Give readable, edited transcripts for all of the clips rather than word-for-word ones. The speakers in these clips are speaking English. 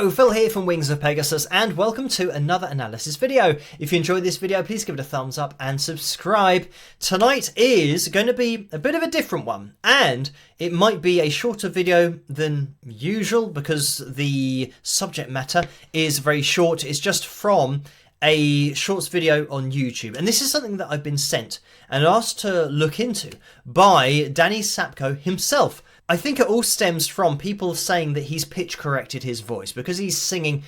Hello, Phil here from Wings of Pegasus, and welcome to another analysis video. If you enjoyed this video, please give it a thumbs up and subscribe. Tonight is going to be a bit of a different one, and it might be a shorter video than usual because the subject matter is very short. It's just from a shorts video on YouTube, and this is something that I've been sent and asked to look into by Danny Sapko himself. I think it all stems from people saying that he's pitch corrected his voice because he's singing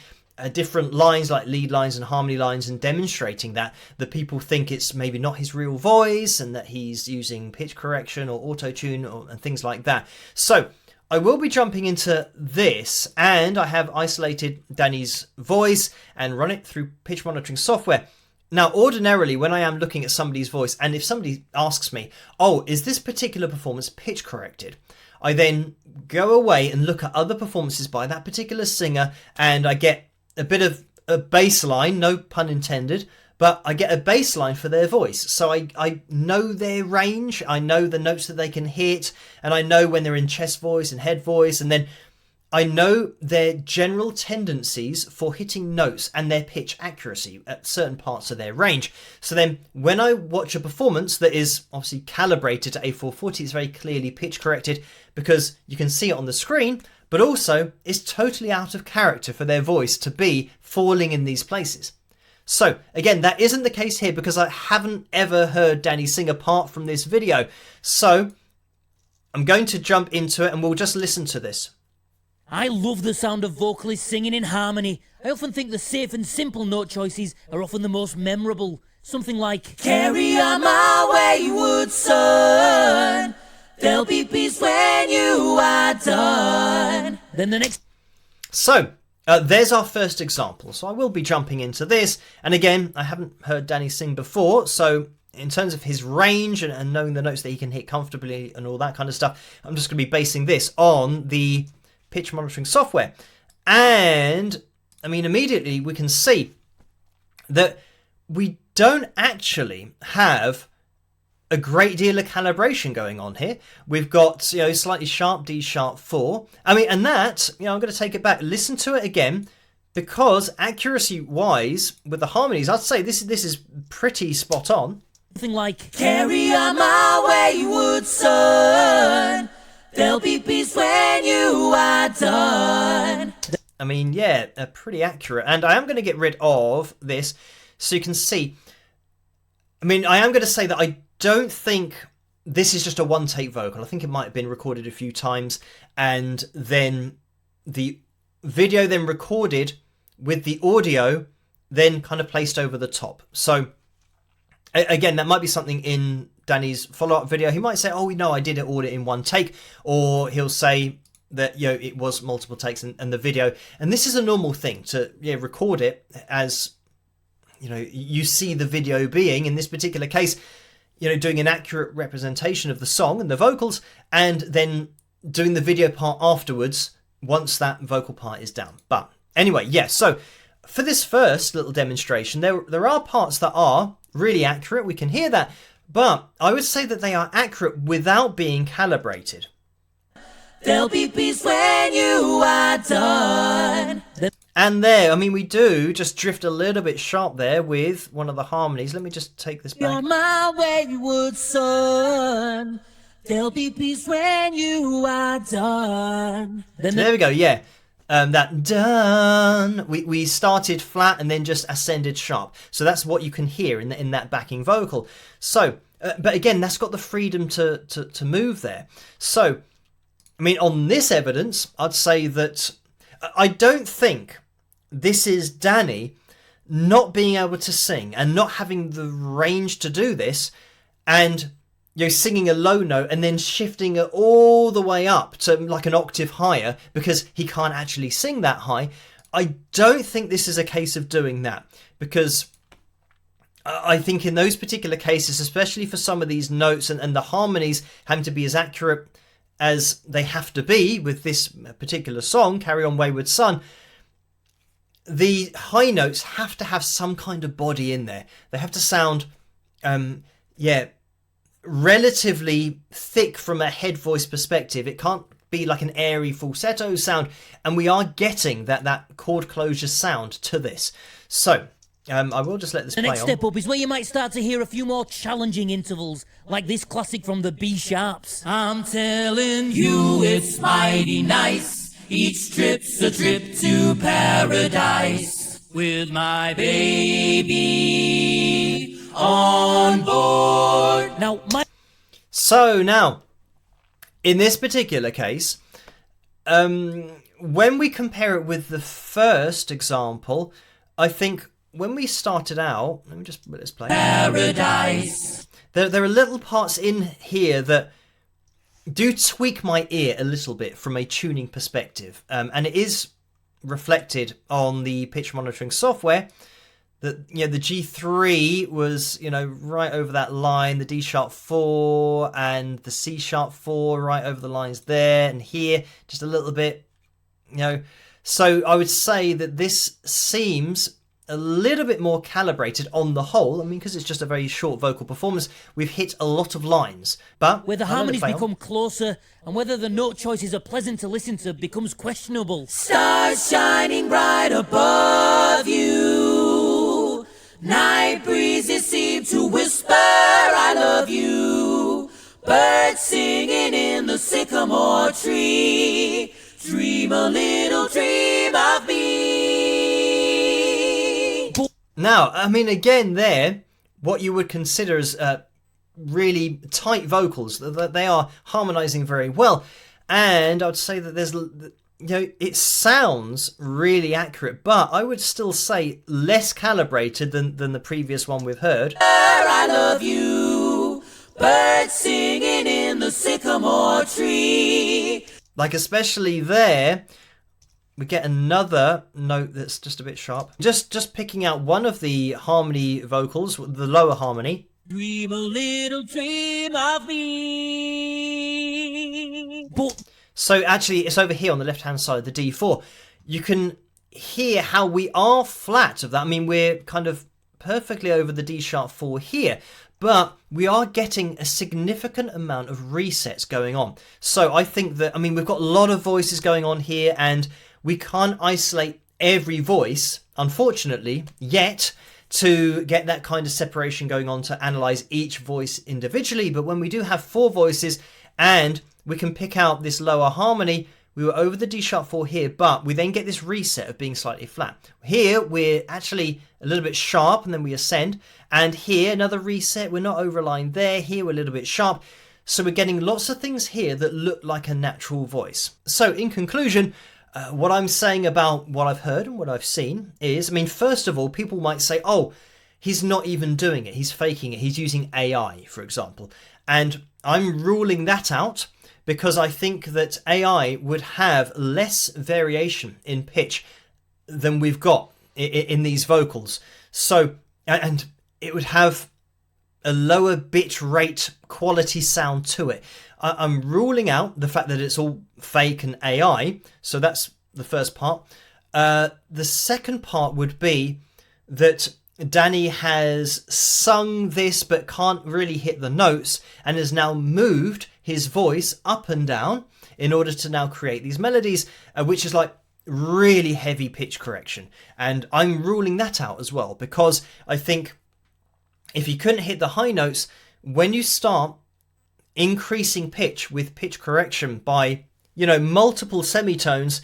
different lines like lead lines and harmony lines and demonstrating that people think it's maybe not his real voice and that he's using pitch correction or auto-tune and things like that. So I will be jumping into this, and I have isolated Danny's voice and run it through pitch monitoring software. Now, ordinarily, when I am looking at somebody's voice, and if somebody asks me, oh, is this particular performance pitch corrected? I then go away and look at other performances by that particular singer, and I get a bit of a baseline, no pun intended, but I get a baseline for their voice. So I know their range, I know the notes that they can hit, and I know when they're in chest voice and head voice, and then I know their general tendencies for hitting notes and their pitch accuracy at certain parts of their range. So then when I watch a performance that is obviously calibrated to A440, it's very clearly pitch corrected because you can see it on the screen, but also it's totally out of character for their voice to be falling in these places. So again, that isn't the case here because I haven't ever heard Danny sing apart from this video. So I'm going to jump into it and we'll just listen to this. I love the sound of vocalists singing in harmony. I often think the safe and simple note choices are often the most memorable. Something like, carry on my wayward son, there'll be peace when you are done. Then the next... So, there's our first example. So I will be jumping into this. And again, I haven't heard Danny sing before, so in terms of his range and knowing the notes that he can hit comfortably and all that kind of stuff, I'm just going to be basing this on the pitch monitoring software. And I mean, immediately we can see that we don't actually have a great deal of calibration going on here. We've got, slightly sharp D sharp 4. I mean, and that, I'm going to take it back, listen to it again, because accuracy wise with the harmonies, I'd say this is pretty spot on. Something like, carry on my wayward son, there'll be peace when you are done. I mean, yeah, pretty accurate. And I am going to get rid of this so you can see. I mean, I am going to say that I don't think this is just a one-take vocal. I think it might have been recorded a few times and then the video then recorded with the audio then kind of placed over the top. So again, that might be something in Danny's follow-up video. He might say, oh, no, I did it all in one take. Or he'll say that, it was multiple takes and the video. And this is a normal thing to record it as, you see the video being, in this particular case, doing an accurate representation of the song and the vocals, and then doing the video part afterwards once that vocal part is done. But anyway, so for this first little demonstration, there are parts that are really accurate. We can hear that. But I would say that they are accurate without being calibrated. There'll be peace when you are done. And there, I mean, we do just drift a little bit sharp there with one of the harmonies. Let me just take this back. You're my wayward son, there'll be peace when you are done. So there we go, yeah. That done, we started flat and then just ascended sharp. So that's what you can hear in that backing vocal. So, but again, that's got the freedom to move there. So, I mean, on this evidence, I'd say that I don't think this is Danny not being able to sing and not having the range to do this and singing a low note and then shifting it all the way up to like an octave higher because he can't actually sing that high. I don't think this is a case of doing that, because I think in those particular cases, especially for some of these notes and the harmonies having to be as accurate as they have to be with this particular song, Carry On Wayward Son, the high notes have to have some kind of body in there. They have to sound, relatively thick from a head voice perspective. It can't be like an airy falsetto sound, and we are getting that chord closure sound to this. So I will just let this play on. The next step up is where you might start to hear a few more challenging intervals, like this classic from the B sharps. I'm telling you it's mighty nice, each trip's a trip to paradise, with my baby on board. So now, in this particular case, when we compare it with the first example, I think when we started out, let me just let this play. Paradise. There are little parts in here that do tweak my ear a little bit from a tuning perspective, and it is reflected on the pitch monitoring software. That, you know, the G3 was, you know, right over that line, the D sharp 4 and the C sharp 4 right over the lines there, and here just a little bit, you know. So I would say that this seems a little bit more calibrated on the whole. I mean, because it's just a very short vocal performance, we've hit a lot of lines. But where the harmonies become closer and whether the note choices are pleasant to listen to becomes questionable. Stars shining bright above you, night breezes seem to whisper I love you, birds singing in the sycamore tree, dream a little dream of me. Now, I mean, again there, what you would consider as really tight vocals, that they are harmonizing very well. And I would say that there's, you know, it sounds really accurate, but I would still say less calibrated than the previous one we've heard. I love you, birds singing in the sycamore tree. Like, especially there, we get another note that's just a bit sharp. Just picking out one of the harmony vocals, the lower harmony. Dream a little dream of me. So actually, it's over here on the left-hand side of the D4. You can hear how we are flat of that. I mean, we're kind of perfectly over the D sharp 4 here, but we are getting a significant amount of resets going on. So I think that, I mean, we've got a lot of voices going on here, and we can't isolate every voice, unfortunately, yet, to get that kind of separation going on to analyze each voice individually. But when we do have 4 voices and we can pick out this lower harmony, we were over the D sharp 4 here, but we then get this reset of being slightly flat. Here, we're actually a little bit sharp, and then we ascend. And here, another reset. We're not overlined there. Here, we're a little bit sharp. So we're getting lots of things here that look like a natural voice. So in conclusion, what I'm saying about what I've heard and what I've seen is, I mean, first of all, people might say, oh, he's not even doing it. He's faking it. He's using AI, for example. And I'm ruling that out because I think that AI would have less variation in pitch than we've got in these vocals. So, and it would have a lower bit rate quality sound to it. I'm ruling out the fact that it's all fake and AI. So that's the first part. The second part would be that Danny has sung this but can't really hit the notes and has now moved his voice up and down in order to now create these melodies, which is like really heavy pitch correction. And I'm ruling that out as well, because I think if you couldn't hit the high notes, when you start increasing pitch with pitch correction by, you know, multiple semitones,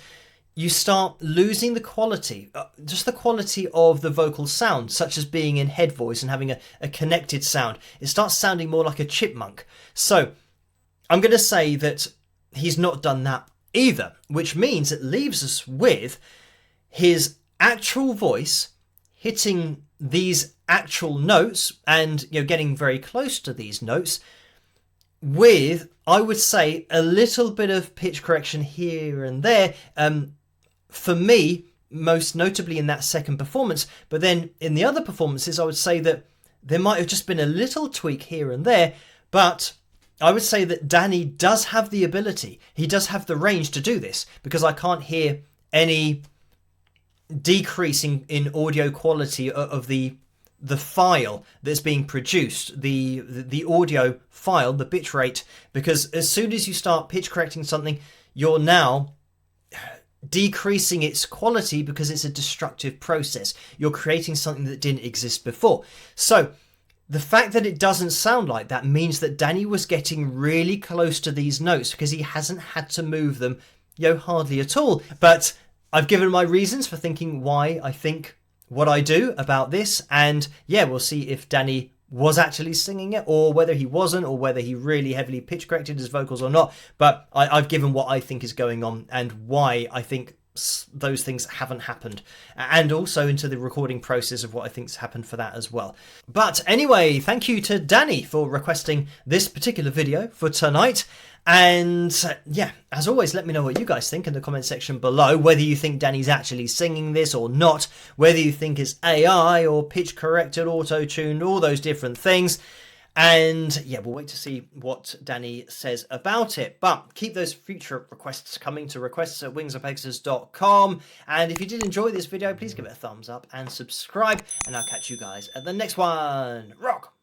you start losing the quality, just the quality of the vocal sound, such as being in head voice and having a connected sound. It starts sounding more like a chipmunk. So I'm going to say that he's not done that either, which means it leaves us with his actual voice hitting these actual notes and, you know, getting very close to these notes with, I would say, a little bit of pitch correction here and there. For me, most notably in that second performance, but then in the other performances, I would say that there might have just been a little tweak here and there, but I would say that Danny does have the ability, he does have the range to do this, because I can't hear any decrease in audio quality of the file that's being produced, the audio file, the bit rate, because as soon as you start pitch correcting something, you're now decreasing its quality because it's a destructive process. You're creating something that didn't exist before. So the fact that it doesn't sound like that means that Danny was getting really close to these notes because he hasn't had to move them, hardly at all. But I've given my reasons for thinking why I think what I do about this. And yeah, we'll see if Danny was actually singing it or whether he wasn't, or whether he really heavily pitch corrected his vocals or not. But I've given what I think is going on and why I think those things haven't happened, and also into the recording process of what I think's happened for that as well. But anyway, thank you to Danny for requesting this particular video for tonight. And yeah, as always, let me know what you guys think in the comment section below, whether you think Danny's actually singing this or not, whether you think it's AI or pitch corrected, auto-tuned, all those different things. And yeah, we'll wait to see what Danny says about it. But keep those future requests coming to requests@wingsofpegasus.com. And if you did enjoy this video, please give it a thumbs up and subscribe. And I'll catch you guys at the next one. Rock!